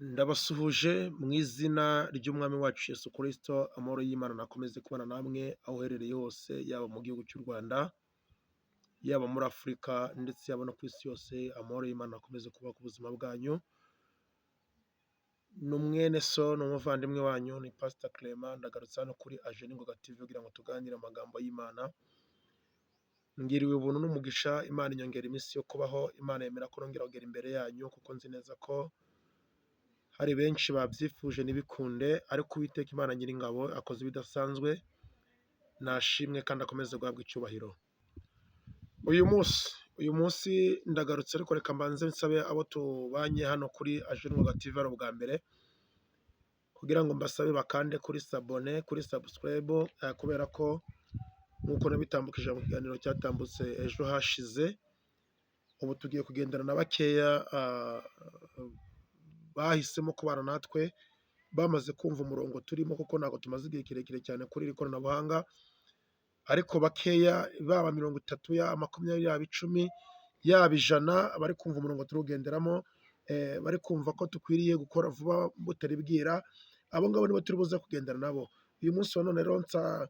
Ndabasuhuje mu izina ry'Umwami wacu Yesu Kristo, amahoro y'Imana nakomeze kubana namwe aho uherereye hose, yaba mu gihugu cy'u Rwanda, yaba muri Afurika ndetse yaba no ku isi yose, amahoro y'Imana akomeze kuba ku buzima bwanyu. Ni mwene so, ni umuvandimwe wanyu, ni Pastor Clement, ndagarutse hano kuri Ajeningoga TV kugira ngo tuganire amagambo y'Imana. Ngiriwe ubuntu n'umugisha, Imana inyongera iminsi yo kubaho, Imana yemera ko nongera kugera imbere yanyu kuko nzi neza ko hari benshi babyifuje ntibikunde, ariko Uwiteka Imana Nyiringabo akoze ibidasanzwe, nashimwe kandi akomeze guhabwa icyubahiro. Uyu munsi ndagarutse, ariko reka mbanze nsabe abo tubanye hano kuri Ajeningoga TV ari ubwa mbere, kugira ngo mbasabe bakande kuri sabone, kuri subscribe, kubera ko nk'uko nabitambukije mu kiganiro cyatambutse ejo hashize, ubu tugiye kugendana na bakeya bahisemo kubana natwe, bamaze kumva umurongo turimo, kuko ntabwo tumaze igihe kirekire cyane kuri iri koranabuhanga, ariko bakeya, baba 30, yaba 20, yaba 10, yaba 100, bari kumva umurongo turugenderamo, bari kumva ko dukwiriye gukora vuba butari bwira, abo ngabo nibo turi buze kugendana nabo. Uyu munsi wa none rero nsa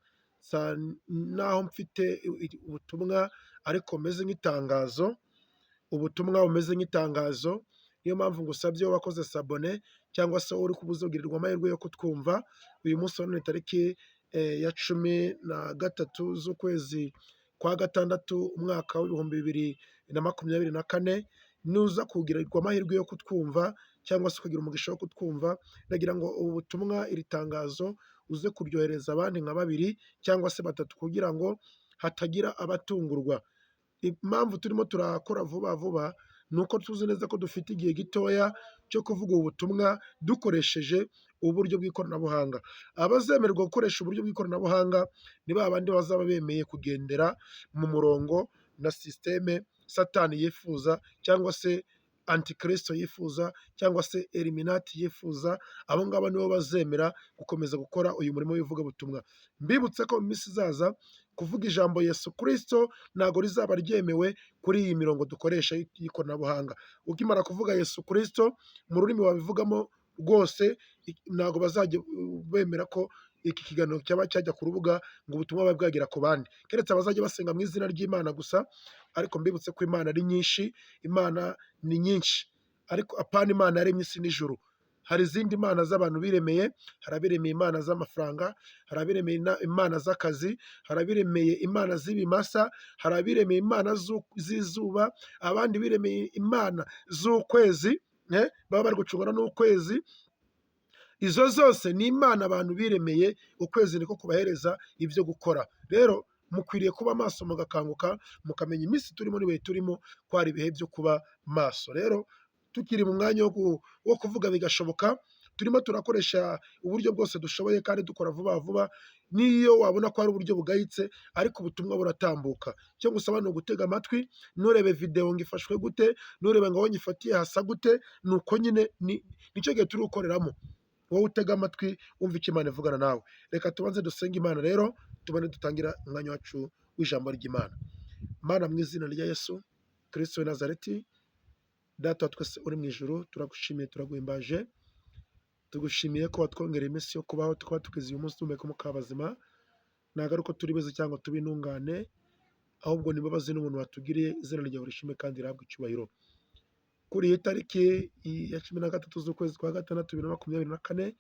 naho mfite ubutumwa ariko meze nk'itangazo, ubutumwa bumeze nk'itangazo. Niyo mpamvu ngusabye wakoze sabone cyangwa se uri kubuzogirirwa amahirwe yo kutwumva. Uyu munsi wa none tariki ya 13 z'ukwezi kwa gatandatu, umwaka w'2024, nuza kugirirwa amahirwe yo kutwumva cyangwa se kugira umugisha wo kutwumva, ndagira ngo ubu butumwa, iri tangazo uze kuryohereza abandi nka 2 cyangwa se 3, kugira ngo hatagira abatungurwa. Impamvu turimo turakora vuba vuba nuko tuzi neza ko dufite igihe gitoya cyo kuvuga ubu butumwa dukoresheje uburyo bw'ikoranabuhanga. Abazemererwa gukoresha uburyo bw'ikoranabuhanga ni ba bandi bazaba bemeye kugendera mu murongo na sisiteme Satani yifuza, cyangwa se Antikristo yifuza, cyangwa se Eliminati yifuza. Abo ngabo nibo bazemera gukomeza gukora uyu murimo w'ivugabutumwa. Mbibutse ko mu minsi izaza kuvuga ijambo Yesu Kristo ntabwo rizaba ryemewe kuri iyi mirongo dukoresha y'ikoranabuhanga. Ukimara kuvuga Yesu Kristo mu rurimi wabivugamo rwose, ntabwo bazajya bemera ko iki kiganiro cyaba cyajya ku rubuga ngo ubutumwa bube bwagera ku bandi, keretse abazajya basenga mu izina ry'Imana gusa. Ariko mbibutse ko Imana ari nyinshi, Imana ni nyinshi, ariko apana Imana yaremye isi n'ijuru. Hari izindi mana z'abantu biremeye, hari abiremeye imana z'amafaranga, hari abiremeye imana z'akazi, hari abiremeye imana z'ibimasa, hari abiremeye imana z'izuba, abandi biremeye imana z'ukwezi, baba bari gucungana n'ukwezi. Izo zose ni imana abantu biremeye, ukwezi niko kubahereza ibyo gukora. Rero mukwiriye kuba maso, mugakanguka, mukamenya iminsi turimo n'ibihe turimo ko hari ibihe byo kuba maso. Rero tukiri mu mwanya wo kuvuga bigashoboka, turimo turakoresha uburyo bwose dushoboye kandi dukora vuba vuba. Niyo wabona ko hari uburyo bugayitse, ariko ubutumwa buratambuka. Icyo ngusaba ni ugutega amatwi, nturebe video ngo ifashwe gute, nturebe ngo aho nyifatiye hasa gute. Nuko nyine nicyo gihe turi gukoreramo. Wowe utega amatwi wumva icyo Imana ivugana nawe. Reka tubanze dusenge Imana rero, tubone dutangira umwanya wacu w'ijambo ry'Imana. Mana, mu izina rya Yesu Kristo w'i Nazareti, Data wa twese uri mu ijuru, turagushimiye, turaguhimbaje, tugushimiye ko watwongereye iminsi yo kubaho, tukaba tugize uyu munsi duhumeka umwuka w'abazima. Ntabwo ari uko turi beza cyangwa tube intungane, ahubwo ni imbabazi n'ubuntu watugiriye. Izina ryawe rishimwe kandi rihabwe icyubahiro. Kuri iyi tariki ya 13 z'ukwezi kwa gatandatu 2024,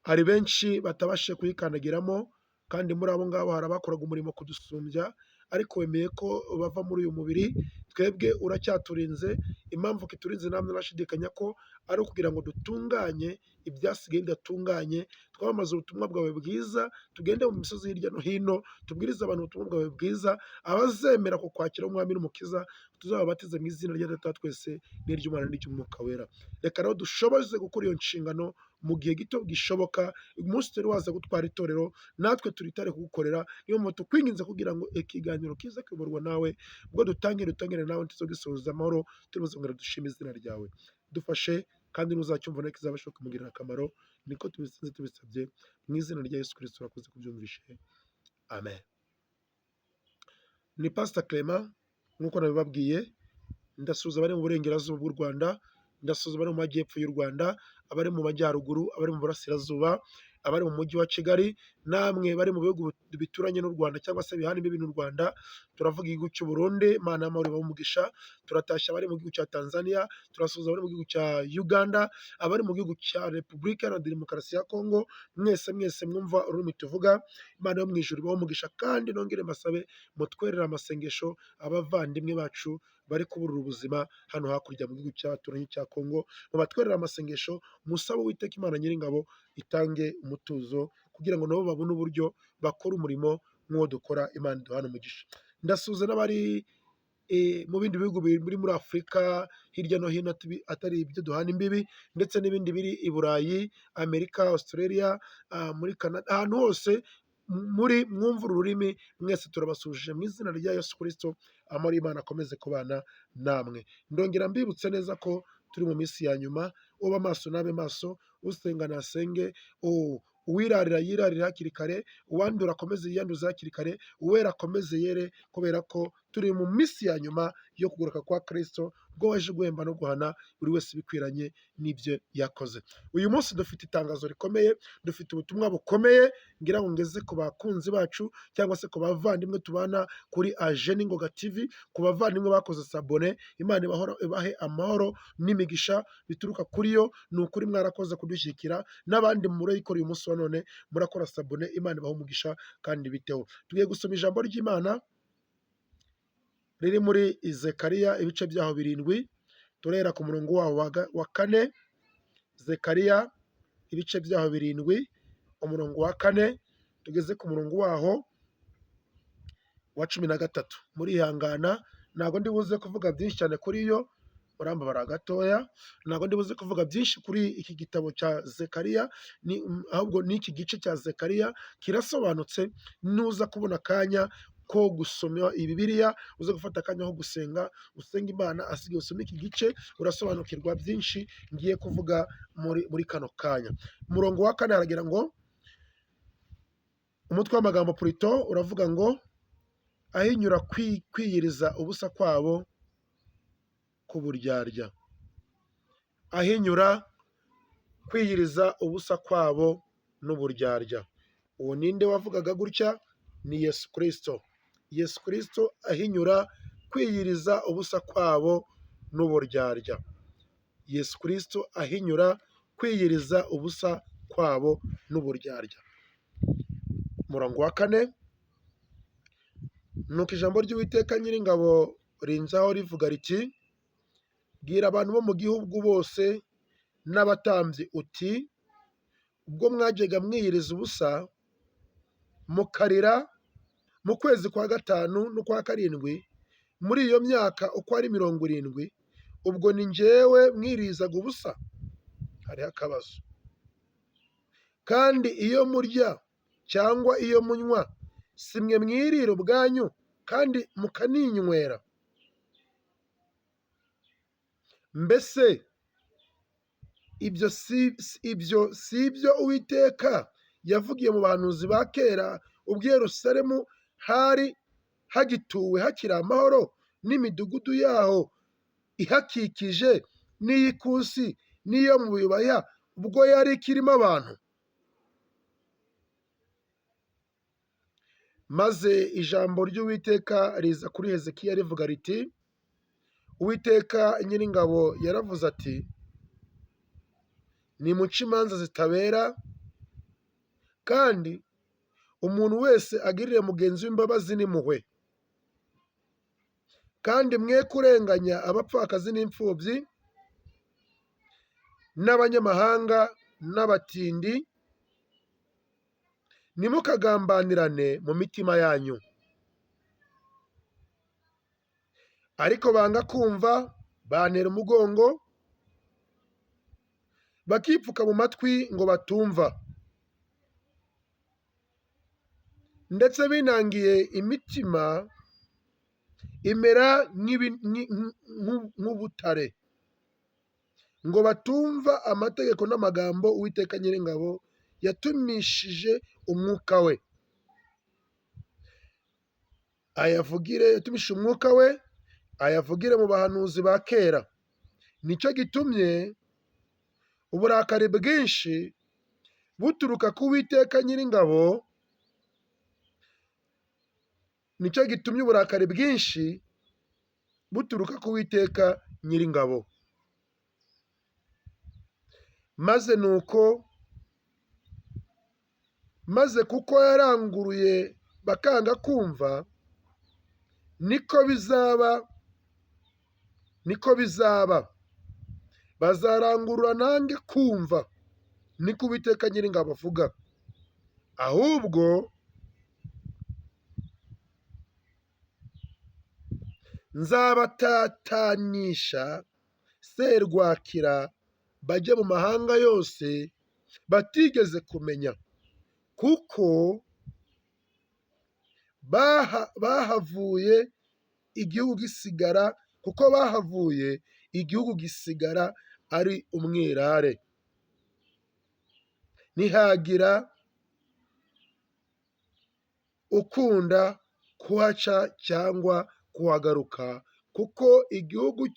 hari benshi batabashije kuyikandagiramo, kandi muri abo ngabo hari abakoraga umurimo kudusumbya, ariko wemeye ko bava muri uyu mubiri. Twebwe uracyaturinze. Impamvu kiturinze namwe nashidikanya ko ari ukugira ngo dutunganye ibyasigaye bidatunganye, twamamaze ubutumwa bwawe bwiza, tugende mu misozi hirya no hino, tubwirize abantu ubutumwa bwawe bwiza. Abazemera kukwakira umwami n'umukiza, tuzababatize mu izina rya Data wa twese n'iry'Umwana n'iry'Umwuka wera. Reka rero dushoboze gukora iyo nshingano mu gihe gito gishoboka. Uyu munsi turi waza gutwara itorero, natwe turitare kugukorera. Niyo mpamvu tukwinginze kugira ngo ikiganiro kize kuyoborwa nawe, ubwo dutangire nawe tuzogisoza amahoro, turibuzongera dushima izina ryawe. Dufashe kandi nuzacyumva neza kizabasha kumugirira akamaro. Niko tubisinze tubisabye mu izina rya Yesu Kristo, urakoze kubyumvishe. Amen. Ni Pastor Clement nk'uko nabibabwiye, ndasuhuza abari mu burengerazuba bw'u Rwanda, ndasuhuza abari mu majyepfo y'u Rwanda, abari mu majyaruguru, abari mu burasirazuba, abari mu mujyi wa Kigali, namwe bari mu bihugu bituranye n'u Rwanda cyangwa se bihana imbibi n'u Rwanda, turavuga igihugu cy'u Burundi, Imana y'amahoro ibahe umugisha, turatashya abari mu gihugu cya Tanzania, turasuhuza abari mu gihugu cya Uganda, abari mu gihugu cya Repubulika Iharanira Demokarasi ya Kongo, mwese mwumva ururimi tuvuga, Imana yo mu ijuru ibahe umugisha, kandi nongere mbasabe mutwerere amasengesho abavandimwe bacu bari kuburira ubuzima hano hakurya mu gihugu cy'abaturanyi cya Kongo, mubatwerere amasengesho, musabe Uwiteka Imana Nyiringabo itange umutuzo kugira ngo nabo babone uburyo bakora umurimo nk'uwo dukora, Imana iduhane umugisha. Ndasuhuza n'abari mu bindi bihugu biri muri Afurika hirya no hino atari ibyo duhana imbibi, ndetse n'ibindi biri i Burayi, Amerika, Australia, muri Canada, ahantu hose muri mwumva ururimi, mwese turabasuhuje mu izina rya Yesu Kristo, amahoro y'Imana akomeze kubana namwe. Ndongera mbibutse neza ko turi mu minsi ya nyuma, uba maso nabe maso, usenga nasenge, uwirarira yirarire hakiri kare, uwandura akomeze yiyanduze hakiri kare, uwera akomeze yere, kubera ko turi mu minsi ya nyuma yo kugaruka kwa Kristo, ubwo waje guhemba no guhana buri wese bikwiranye n'ibyo yakoze. Uyu munsi dufite itangazo rikomeye, dufite ubutumwa bukomeye ngira ngo ngeze ku bakunzi bacu cyangwa se ku bavandimwe tubana kuri Ajeni Ngoga TV, ku bavandimwe bakoze sabone, Imana ibahe amahoro n'imigisha bituruka kuri yo. Ni ukuri mwarakoze kudushyigikira, n'abandi murayikora uyu munsi wa none murakora sabone, Imana ibahe umugisha kandi biteho. Tugiye gusoma ijambo ry'Imana riri muri Zekariya ibice byaho 7, turera ku murongo waho wa 4. Zekariya ibice byaho 7 umurongo wa 4 tugeze ku murongo waho wa 13. Murihangana, ntabwo ndi buze kuvuga byinshi cyane kuri yo, murambabara gatoya, ntabwo ndi buze kuvuga byinshi kuri iki gitabo cya Zekariya, ahubwo n'iki gice cya Zekariya kirasobanutse. Nuza kubona akanya ko gusoma Bibiliya, uze gufata akanya ko gusenga, usenga Imana, asigaye usoma iki gice, urasobanukirwa byinshi ngiye kuvuga muri kano kanya. Umurongo wa 4 haragira ngo, umutwe w'amagambo purito uravuga ngo, ahinyura kwiyiriza ubusa kwabo k'uburyarya. Ahinyura kwiyiriza ubusa kwabo n'uburyarya. Uwo ninde wavugaga gutya? Ni Yesu Kristo. Yesu Kristo ahinyura kwiyiriza ubusa kwabo n'uburyarya. Yesu Kristo ahinyura kwiyiriza ubusa kwabo n'uburyarya. Umurongo wa 4, nuko ijambo ry'Uwiteka Nyiringabo rinzaho rivuga riti, bwira abantu bo mu gihugu bose n'abatambyi uti, ubwo mwajyaga mwiyiriza ubusa mukarira mu kwezi kwa 5 n'ukwa 7, muri iyo myaka uko ari 70, ubwo ni njyewe mwirizaga ubusa? Hariho akabazo. Kandi iyo murya cyangwa iyo munywa, si mwe mwirira ubwanyu kandi mukaninywera? Mbese ibyo si ibyo Uwiteka yavugiye mu bahanuzi ba kera, ubwo i Yerusalemu hari hagituwe hakiri amahoro, n'imidugudu yaho ihakikije, n'iy'ikusi n'iyo mu bibaya, ubwo yari ikirimo abantu? Maze ijambo ry'Uwiteka riza kuri Hezekiya rivuga riti, Uwiteka Nyiringabo yaravuze ati, nimuce imanza zitabera, kandi umuntu wese agirire mugenzi w'imbabazi n'impuhwe, kandi mwe kurenganya abapfakazi n'imfubyi n'abanyamahanga n'abatindi, ntimukagambanirane mu mitima yanyu. Ariko banga kumva, bantera umugongo, bakipfuka mu matwi ngo batumva, ndetse binangiye imitima imera nk'ubutare, ngo batumva amategeko n'amagambo Uwiteka Nyiringabo yatumishije umwuka we. Yatumishije umwuka we ayavugire mu bahanuzi ba kera, nicyo gitumye uburakari bwinshi buturuka ku Uwiteka Nyiringabo, nicyo gitumye uburakari bwinshi buturuka ku Uwiteka Nyiringabo. maze kuko yaranguruye bakanga kumva, niko bizaba, bazarangurura nange kumva, niko Uwiteka Nyiringabo avuga. Ahubwo nzabatatanisha serwakira bajye mu mahanga yose batigeze kumenya, kuko bahavuye igihugu gisigara ari umwirare, ntihagira ukunda kuhaca cyangwa kuhagaruka, kuko igihugu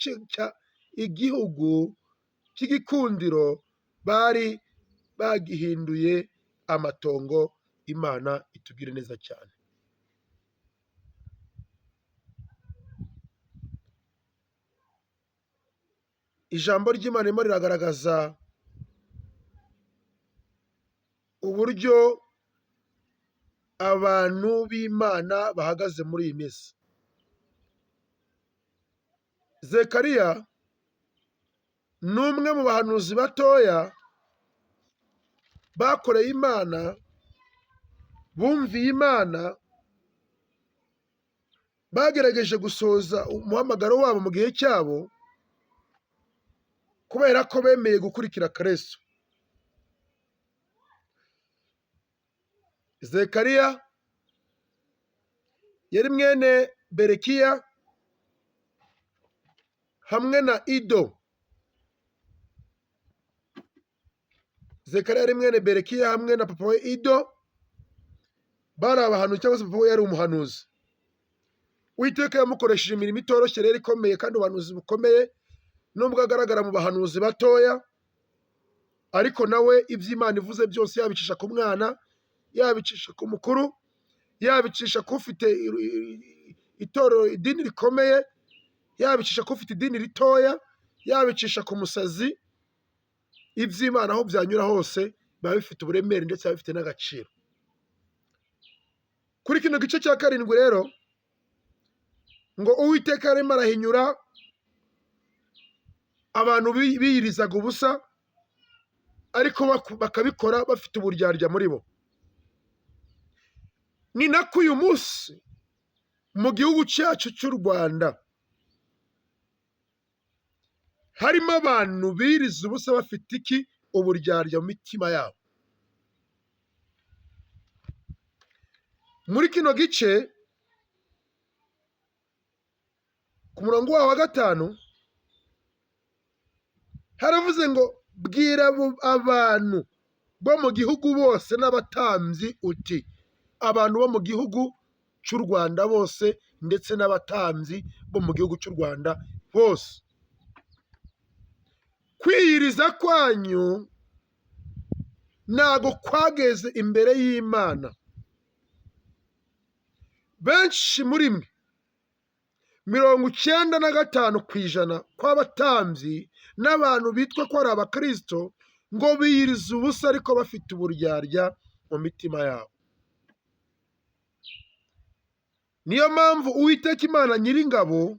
cy'igikundiro bari bagihinduye amatongo. Imana itugire neza cyane. Ijambo ry'Imana ririmo riragaragaza uburyo abantu b'Imana bahagaze muri iyi minsi. Zekariya ni umwe mu bahanuzi batoya bakoreye Imana, bumviye Imana, bagerageje gusohoza umuhamagaro wabo mu gihe cyabo, kubera ko bemeye gukurikira Kristo. Zekariya yari mwene Berekiya hamwe na Ido. Zekariya yari mwene Berekiya hamwe na papa we Ido, bari abahanuzi, cyangwa se papa we yari umuhanuzi. Uwiteka yamukoresheje imirimo itoroshye rero ikomeye, kandi ubuhanuzi bukomeye, nubwo agaragara mu bahanuzi batoya, ariko nawe iby'Imana ivuze byose yabicisha ku mwana, yabicisha ku mukuru, yabicisha ku ufite itorero, idini rikomeye, yabicisha ku ufite idini ritoya, yabicisha ku musazi. Iby'Imana aho byanyura hose biba bifite uburemere ndetse biba bifite n'agaciro. Kuri kino gice cya 7 rero, ngo Uwiteka arimo arahinyura abantu biyirizaga ubusa, ariko bakabikora bafite uburyarya muri bo. Ni nako uyu munsi mu gihugu cyacu cy'u Rwanda harimo abantu biyiriza ubusa bafite uburyarya mu mitima yabo. Muri kino gice ku murongo wa 5 haravuze ngo, bwira abantu bo mu gihugu bose n'abatambyi uti, abantu bo mu gihugu cy'u Rwanda bose ndetse n'abatambyi bo mu gihugu cy'u Rwanda bose, kwiyiriza kwanyu ntago kwageze imbere y'Imana. Benshi muri mwe 95% kw'abatambyi n'abantu bitwa ko ari abakristo, ngo biyiriza ubusa ariko bafite uburyarya mu mitima yabo. Niyo mpamvu Uwiteka Imana Nyiringabo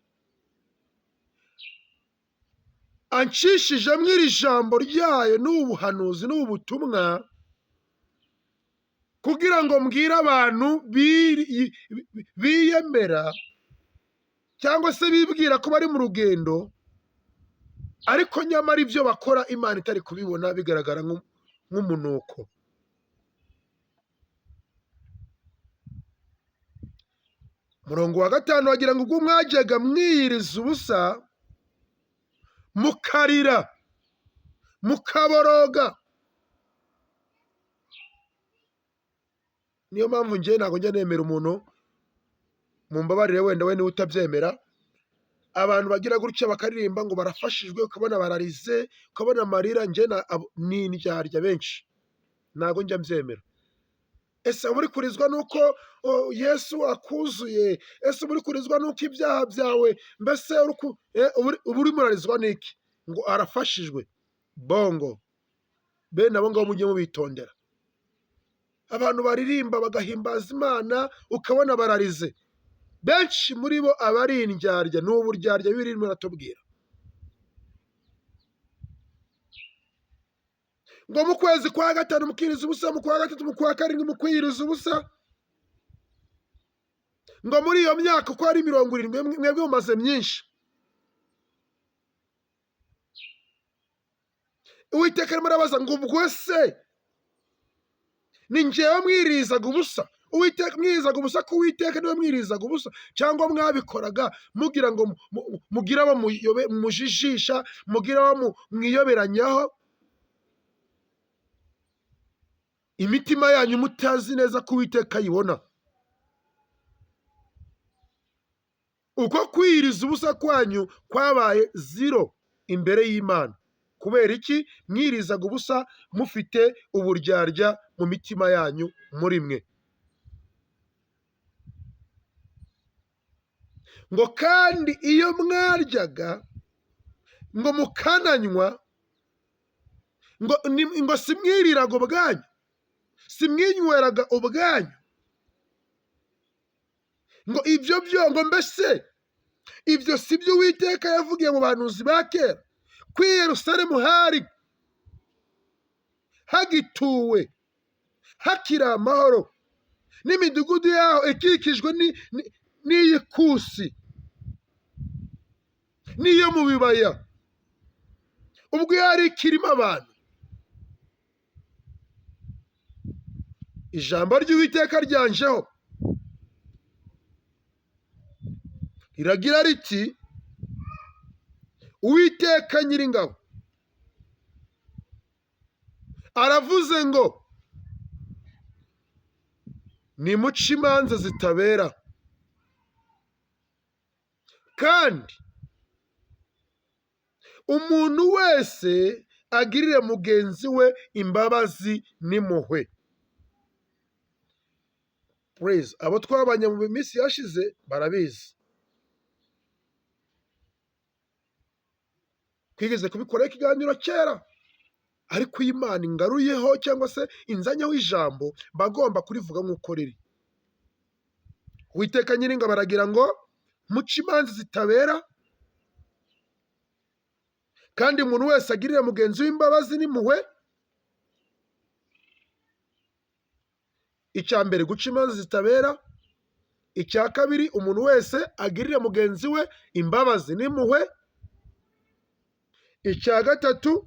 anshishijemo iri jambo ryayo n'ubu buhanuzi n'ubu butumwa, kugira ngo mbwire abantu biyemera cyangwa se bibwira ko bari mu rugendo, ariko nyamara ibyo bakora Imana itari kubibona, bigaragara nk'umunuko. Murongo wa 5 wagira ngo ubwo mwajyaga mwiyiriza ubusa, mukarira, mukaboroga. Niyo mpamvu njye ntabwo njya nemera umuntu, mumbabarire wenda we niwe utabyemera, abantu bagira gutya bakaririmba ngo barafashijwe, ukabona bararize, ukabona amarira. Njye ni indyarya benshi, ntabwo njya mbyemera. Ese uba uri kurizwa nuko Yesu akuzuye? Ese uba uri kurizwa nuko ibyaha byawe, mbese uba urimo urarizwa n'iki? Ngo arafashijwe. Bongo, bene abo ngabo mujye mubitondera. Abantu baririmba bagahimbaza Imana, ukabona bararize. Benshi muri bo aba ari indyarya. Ni uburyarya birimo biratubwira ngo mu kwezi kwa gatanu mukiriza ubusa, mu kwa gatatu, mu kwa karindwi mukwiyiriza ubusa. Ngo muri iyo myaka uko ari 70 mwebwe mumaze myinshi. Uwiteka arimo arabaza ngo ubwo se ni njyewe mwirizaga ubusa? Uwiteka mwirizaga ubusa ko Uwiteka niwe mwirizaga ubusa? Cyangwa mwabikoraga mugira ngo mugire abo mujijisha, mugire abo mwiyoberanyaho, imitima yanyu mutazi neza ko Uwiteka ayibona? Uko kwiriza ubusa kwanyu kwabaye 0 imbere y'Imana. Kubera iki? Mwirizaga ubusa mufite uburyarya mu mitima yanyu muri mwe. Ngo kandi iyo mwaryaga ngo mukananywa, ngo simwiriraga ubwanyu, simwinyweraga ubwanyu. Ngo ibyo ngo mbese ibyo si byo Uwiteka yavugiye mu bahanuzi ba kera, ko i Yerusalemu hari hagituwe, hakiri amahoro, n'imidugudu yaho ikikijwe n'iy'ikusi n'iyo mu bibaya, ubwo yari ikirimo abantu. Ijambo ry'Uwiteka ryanjeho riragira riti, Uwiteka Nyiringabo aravuze ngo nimuce imanza zitabera, kandi umuntu wese agirire mugenzi we imbabazi n'impuhwe. Praise. Abo twabanye mu minsi yashize barabizi. Twigeze kubikora ikiganiro kera, ariko Imana ingaruyeho cyangwa se inzanyeho ijambo, bagomba kurivuga nk'uko riri. Uwiteka Nyiringabo baragira ngo muce imanza zitabera, kandi umuntu wese agirire mugenzi we imbabazi n'impuhwe. Icya mbere, guca imanza zitabera. Icya kabiri, umuntu wese agirire mugenzi we imbabazi n'impuhwe. Icya gatatu,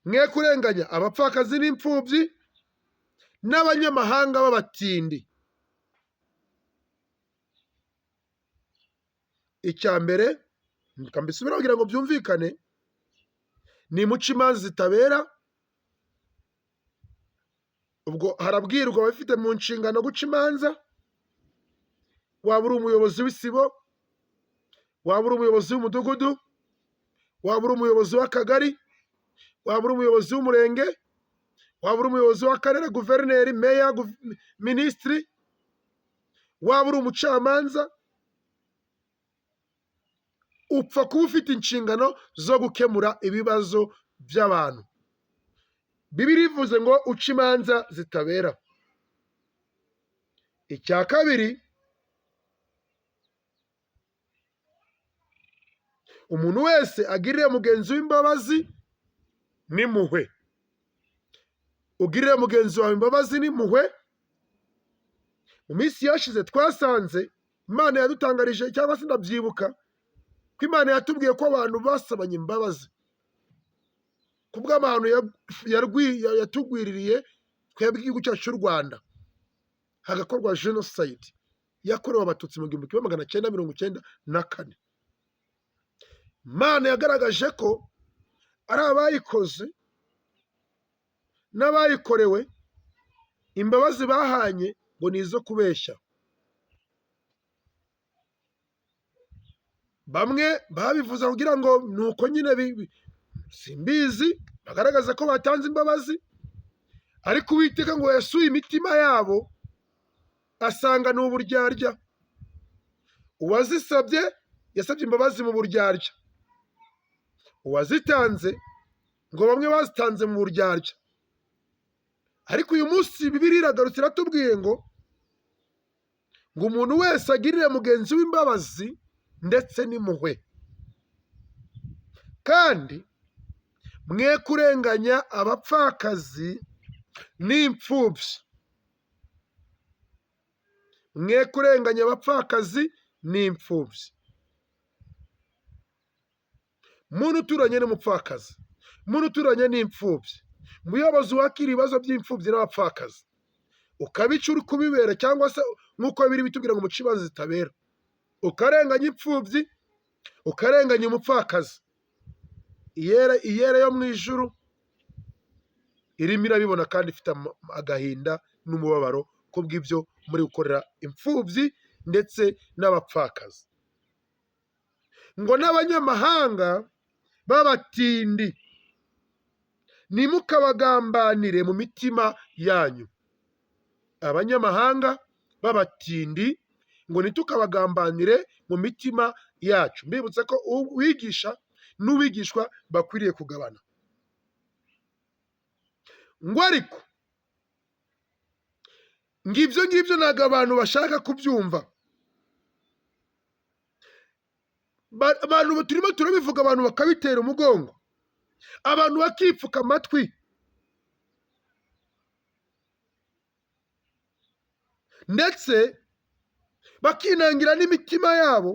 mwe kurenganya abapfakazi n'imfubyi n'abanyamahanga b'abatindi. Icya mbere, mbisubira kugira ngo byumvikane, ni muca imanza zitabera. Ubwo harabwirwa abafite mu nshingano guca imanza. Waba uri umuyobozi w'isibo, waba uri umuyobozi w'umudugudu, waba uri umuyobozi w'akagari, waba uri umuyobozi w'umurenge, waba uri umuyobozi w'akarere, guverineri, meya, minisitiri, waba uri umucamanza, upfa kuba ufite inshingano zo gukemura ibibazo by'abantu. Bibiliya ivuze ngo uce imanza zitabera. Icya kabiri, umuntu wese agirire mugenzi we imbabazi n'impuhwe. Ugirire mugenzi wawe imbabazi n'impuhwe. Mu minsi yashize twasanze Imana yadutangarije, cyangwa se ndabyibuka ko Imana yatubwiye ko abantu basabanye imbabazi kubw'abantu yatugwiririye twebwe igihugu cyacu cy'u Rwanda, hagakorwa jenoside yakorewe Abatutsi mu 1994. Imana yagaragaje ko ari abayikoze n'abayikorewe imbabazi bahanye ngo ni izo kubeshya. Bamwe babivuze kugira ngo ni uko nyine simbizi, bagaragaza ko batanze imbabazi, ariko Uwiteka ngo yasuye imitima yabo asanga ni uburyarya. Uwazisabye yasabye imbabazi mu buryarya, uwazitanze ngo bamwe bazitanze mu buryarya. Ariko uyu munsi Bibiliya iragarutse iratubwiye ngo umuntu wese agirire mugenzi we imbabazi ndetse n'impuhwe, kandi mwe kurenganya abapfakazi n'imfubyi. Mwe kurenganya abapfakazi n'imfubyi. Muntu uturanye n'umupfakazi, muntu uturanye n'imfubyi, muyobozi wakira ibibazo by'imfubyi n'abapfakazi, ukabica uri kubibera, cyangwa se nk'uko biri bitubwira ngo muce imanza zitabera, ukarenganya imfubyi, ukarenganya umupfakazi, iyera yo mu ijuru irimo irabibona kandi ifite agahinda n'umubabaro kubw'ibyo muri gukorera imfubyi ndetse n'abapfakazi. Ngo n'abanyamahanga b'abatindi ntimukabagambanire mu mitima yanyu. Abanyamahanga b'abatindi ngo ntitukabagambanire mu mitima yacu. Mbibutse ko uwigisha n'uwigishwa bakwiriye kugabana. Ngo ariko ngibyo ntabwo abantu bashaka kubyumva. Abantu turimo turabivuga, abantu bakabitera umugongo, abantu bakipfuka amatwi, ndetse bakinangira n'imitima yabo,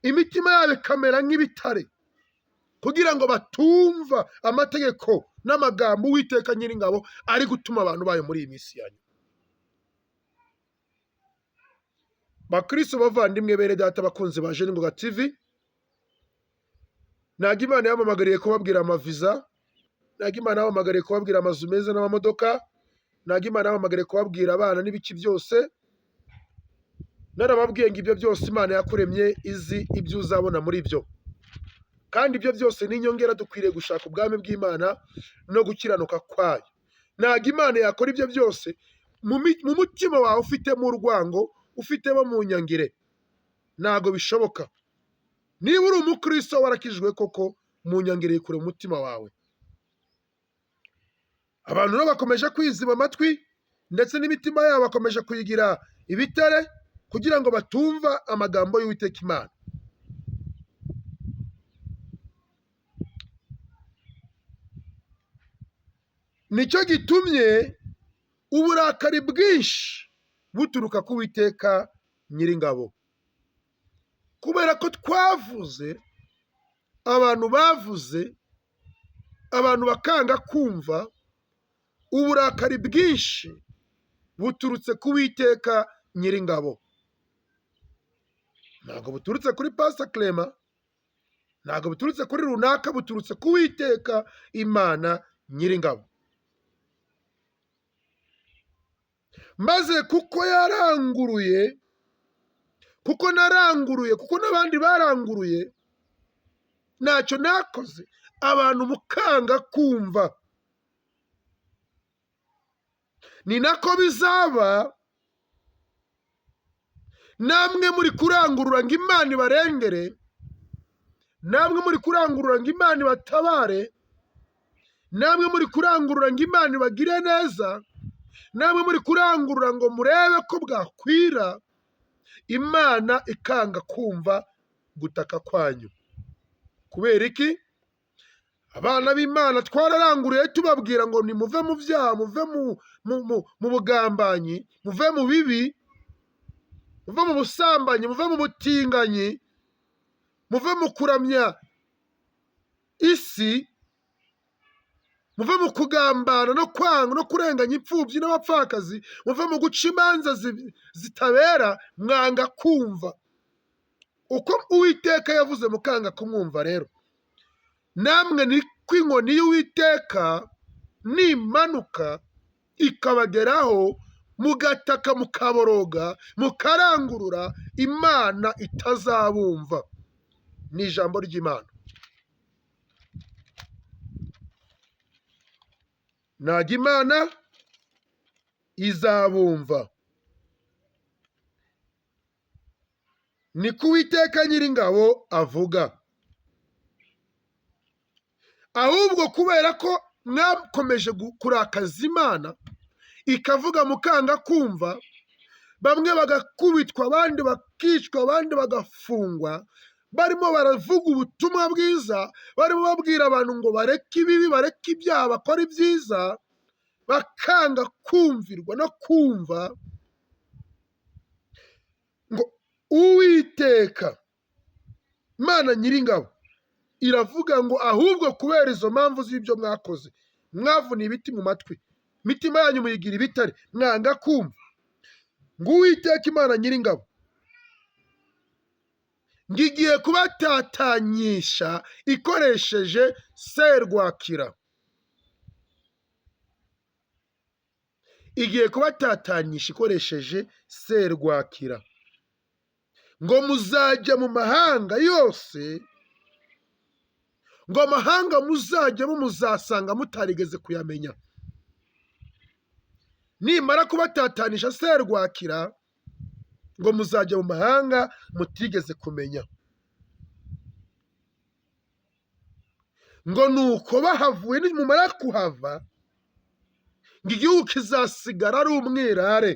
imitima yabo ikamera nk'ibitare, kugira ngo batumva amategeko n'amagambo Uwiteka Nyiringabo ari gutuma abantu bayo muri iyi minsi yanyu. Bakristo bavandimwe bene data bakunzi ba Jeune Ngoga TV, ntabwo Imana yamamagariye kubabwira amaviza, ntabwo Imana yamamagariye kubabwira amazu meza n'amamodoka, ntabwo Imana yamamagariye kubabwira abana n'ibiki byose. Narababwiye ngo ibyo byose Imana yakuremye izi ibyo uzabona muri byo, kandi ibyo byose ni inyongera. Dukwiriye gushaka ubwami bw'Imana no gukiranuka kwayo. Ntabwo Imana yakora ibyo byose mu mutima wawe ufitemo urwango, ufitemo mu nyangire. Ntabwo bishoboka. Niba uri umukristo warakijwe koko, mu nyangire yikure mu mutima wawe. Abantu nabo bakomeje kwiziba amatwi, ndetse n'imitima yabo bakomeje kuyigira ibitare, kugira ngo batumva amagambo y'Uwiteka Imana. Nicyo gitumye uburakari bwinshi buturuka ku Uwiteka Nyiringabo, kubera ko twavuze, abantu bavuze, abantu bakanga kumva. Uburakari bwinshi buturutse ku Uwiteka Nyiringabo. Ntabwo buturutse kuri Pastor Clement, ntabwo buturutse kuri runaka, buturutse ku Uwiteka Imana Nyiringabo. Maze kuko yaranguruye, kuko naranguruye, kuko n'abandi baranguruye, ntacyo nakoze, abantu mukanga kumva. Ni nako bizaba, namwe muri kurangurura ngo Imana ibarengere, namwe muri kurangurura ngo Imana ibatabare, namwe muri kurangurura ngo Imana ibagire neza, namwe muri kurangurura ngo murebe ko bwakwira, Imana ikanga kumva gutaka kwanyu. Kubera iki? Abana b'Imana twararanguriye tubabwira ngo nimuve mu byaha, muve mu bugambanyi, muve mu bibi, muve mu busambanyi, muve mu butinganyi, muve mu kuramya isi, muve mu kugambana no kwanga no kurenganya imfubyi n'abapfakazi, muve mu guca imanza zitabera, mwanga kumva. Uko Uwiteka yavuze mukanga kumwumva rero, namwe ni ko inkoni y'Uwiteka nimanuka ikabageraho mugataka mukaboroga mukarangurura, Imana itazabumva. Ni ijambo ry'Imana. Ntabwo Imana izabumva. Niko Uwiteka Nyiringabo avuga. Ahubwo kubera ko mwakomeje kurakaza Imana ikavuga mukanga kumva, bamwe bagakubitwa, abandi bakicwa, abandi bagafungwa, barimo baravuga ubutumwa bwiza, barimo babwira abantu ngo bareke ibibi, bareke ibyaha, bakora ibyiza, bakanga kumvirwa no kumva. Ngo Uwiteka Imana Nyiringabo iravuga ngo ahubwo kubera izo mpamvu z'ibyo mwakoze, mwavuniye ibiti mu matwi, imitima yanyu muyigira ibitare, mwanga kumva, ngo Uwiteka Imana Nyiringabo ngigiye kubatatanyisha ikoresheje serwakira. Igiye kubatatanyisha ikoresheje serwakira, ngo muzajya mu mahanga yose, ngo amahanga muzajyamo muzasanga mutarigeze kuyamenya. Nimara kubatatanisha serwakira, ngo muzajya mu mahanga mutigeze kumenya. Ngo nuko bahavuye, nimumara kuhava, ngo igihugu kizasigara ari umwirare.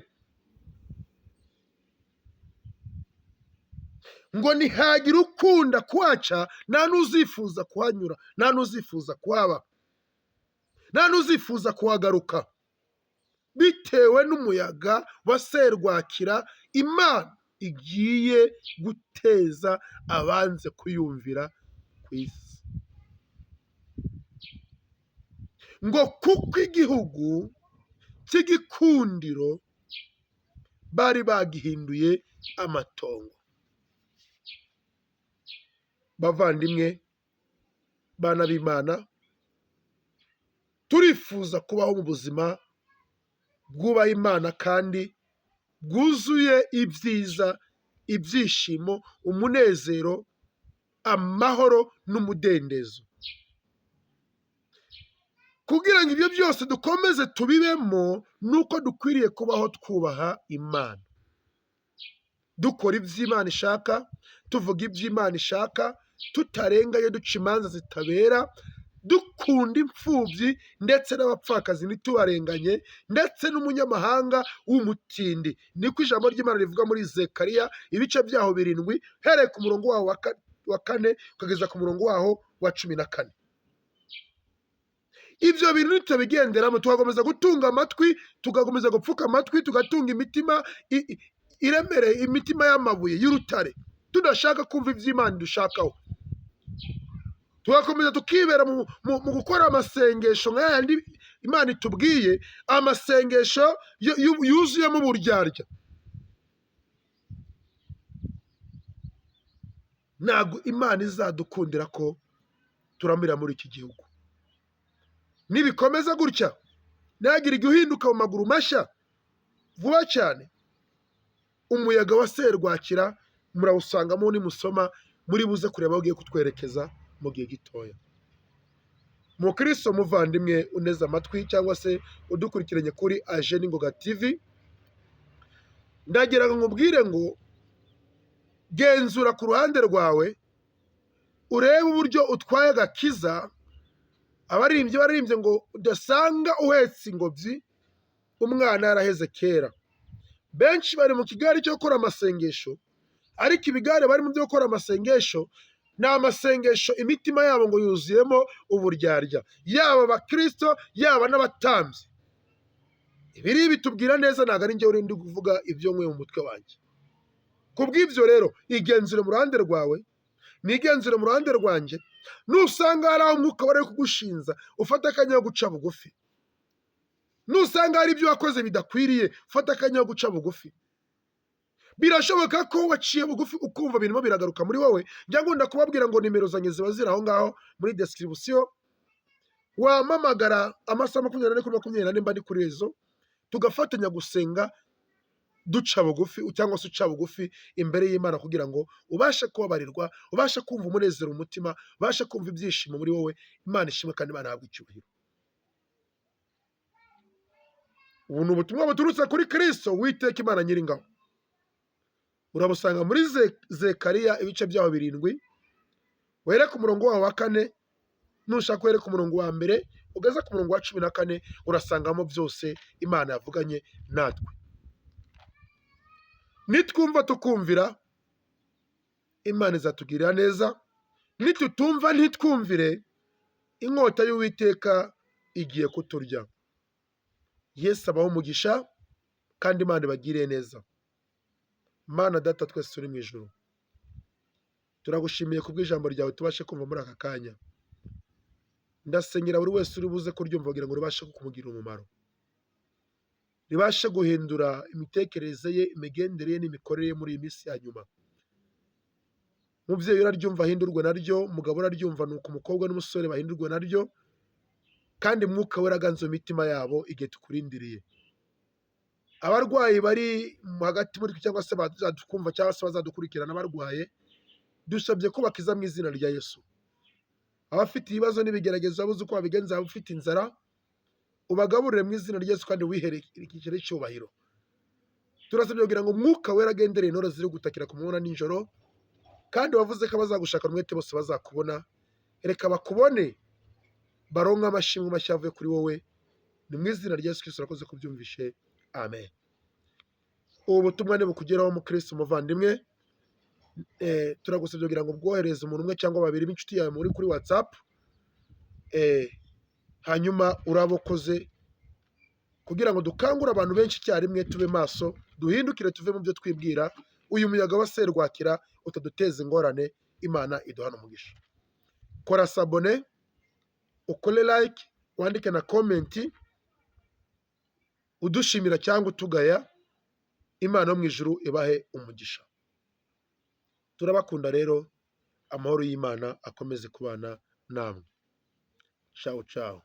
Ngo ntihagira ukunda kuhaca, nta n'uzifuza kuhanyura, nta n'uzifuza kuhaba, nta n'uzifuza kuhagaruka, bitewe n'umuyaga wa serwakira Imana igiye guteza abanze kuyumvira ku isi. Ngo kuko igihugu cy'igikundiro bari bagihinduye amatongo. Bavandimwe, bana b'Imana, turifuza kubaho mu buzima bwubaha Imana kandi bwuzuye ibyiza, ibyishimo, umunezero, amahoro n'umudendezo. Kugira ngo ibyo byose dukomeze tubibemo, nuko dukwiriye kubaho twubaha Imana, dukora ibyo Imana ishaka, tuvuga ibyo Imana ishaka, tutarenganye, duca imanza zitabera, dukunda imfubyi ndetse n'abapfakazi ntitubarenganye, ndetse n'umunyamahanga w'umutindi. Niko ijambo ry'Imana rivuga muri Zekariya ibice byaho 7, hereye ku murongo waho wa 4 ukageza ku murongo waho wa 14. Ibyo bintu nitubigenderamo, tugakomeza gutunga amatwi, tugakomeza gupfuka amatwi, tugatunga imitima iremereye, imitima y'amabuye y'urutare, tudashaka kumva iby'Imana dushakaho, tugakomeza tukibera mu gukora amasengesho nk'ayandi Imana itubwiye, amasengesho yuzuyemo uburyarya. Ntabwo Imana izadukundira ko turamira muri iki gihugu. Nibikomeza gutya, ntihagire igihe uhinduka mu maguru mashya vuba cyane, umuyaga wa serwakira murawusangamo, nimusoma muri buze kureba aho ugiye kutwerekeza mu gihe gitoya. Mukristo muvandimwe uneze amatwi cyangwa se udukurikiranye kuri Aje n'Ingoga TV, ndagira ngo nkubwire ngo genzura ku ruhande rwawe, urebe uburyo utwaye agakiza. Abaririmbyi baririmbye ngo udasanga uhetse ingobyi umwana yaraheze kera. Benshi bari mu kigare cyo gukora amasengesho, ariko ibigare barimo byo gukora amasengesho ni amasengesho imitima yabo ngo yuzuyemo uburyarya, yaba abakristo yaba n'abatambyi. Ibiri bitubwira neza, ntabwo ari njye urindi kuvuga ibyo nkwe mu mutwe wanjye. Kubw'ibyo rero, igenzure mu ruhande rwawe, nigenzure mu ruhande rwanjye. Nusanga hari aho umwuka wari kugushinza, ufata akanya ko guca bugufi. Nusanga hari ibyo wakoze bidakwiriye, ufata akanya ko guca bugufi. Birashoboka ko waciye bugufi ukumva birimo biragaruka muri wowe. Njya ngunda kubabwira ngo nimero zanjye ziba ziri aho ngaho muri description, wampamagara amasaha 24 kuri 24 mba ndi kuri rezo, tugafatanya gusenga duca bugufi cyangwa se uca bugufi imbere y'Imana kugira ngo ubashe kubabarirwa, ubashe kumva umunezero mu mutima, ubashe kumva ibyishimo muri wowe. Imana ishimwe kandi Imana ihabwe icyubahiro. Ubu ni ubutumwa buturutse kuri Kristo Uwiteka Imana Nyiringabo. Urabusanga muri Zekariya ibice byaho 7, were ku murongo waho wa 4, nushaka were ku murongo wa 1 ugeze ku murongo wa 14, urasangamo byose Imana yavuganye natwe. Nitwumva tukumvira, Imana izatugirira neza. Nitutumva ntitwumvire, inkota y'Uwiteka igiye kuturya. Yesu abaho umugisha kandi Imana ibagiriye neza. Mana Data twese turi mu ijuru, turagushimiye kubw'ijambo ryawe tubashe kumva muri aka kanya. Ndasengera buri wese uri buze kuryumva kugira ngo ribashe kumugirira umumaro, ribashe guhindura imitekerereze ye, imigendere ye n'imikorere ye muri iyi minsi ya nyuma. Mubyeyi uraryumva ahindurwe naryo, umugabo uraryumva nuko umukobwa n'umusore bahindurwe naryo, kandi Mwuka Wera aganze mu mitima yabo igihe tukurindiriye. Abarwayi bari hagati muri cyangwa se bazadukumva cyangwa se bazadukurikirana barwaye, dusabye ko bakiza mu izina rya Yesu. Abafite ibibazo n'ibigeragezo babuze uko babigenza, abafite inzara ubagaburire mu izina rya Yesu kandi wiherekere icyubahiro. Turasabye kugira ngo Mwuka Wera agendere intore ziri gutakira ku manywa na nijoro, kandi wavuze ko abazagushaka umwete bose bazakubona. Reka bakubone, baronke amashimwe mashya avuye kuri wowe. Ni mu izina rya Yesu Kristo urakoze kubyumvishe. Amen. Ubu butumwa nibukugeraho mukristo umuvandimwe, turagusabye kugira ngo bwohereze umuntu umwe cyangwa babiri b'inshuti yawe muri kuri WhatsApp, hanyuma urabokoze kugira ngo dukangure abantu benshi icyarimwe, tube maso, duhindukire tuve mu byo twibwira. Uyu muyaga wa serwakira utaduteza ingorane. Imana iduhana umugisha. Kora sabone, ukore like, wandike na comment udushimira cyangwa utugaya. Imana yo mu ijuru ibahe umugisha. Turabakunda rero, amahoro y'Imana akomeze kubana namwe. Ciao ciao.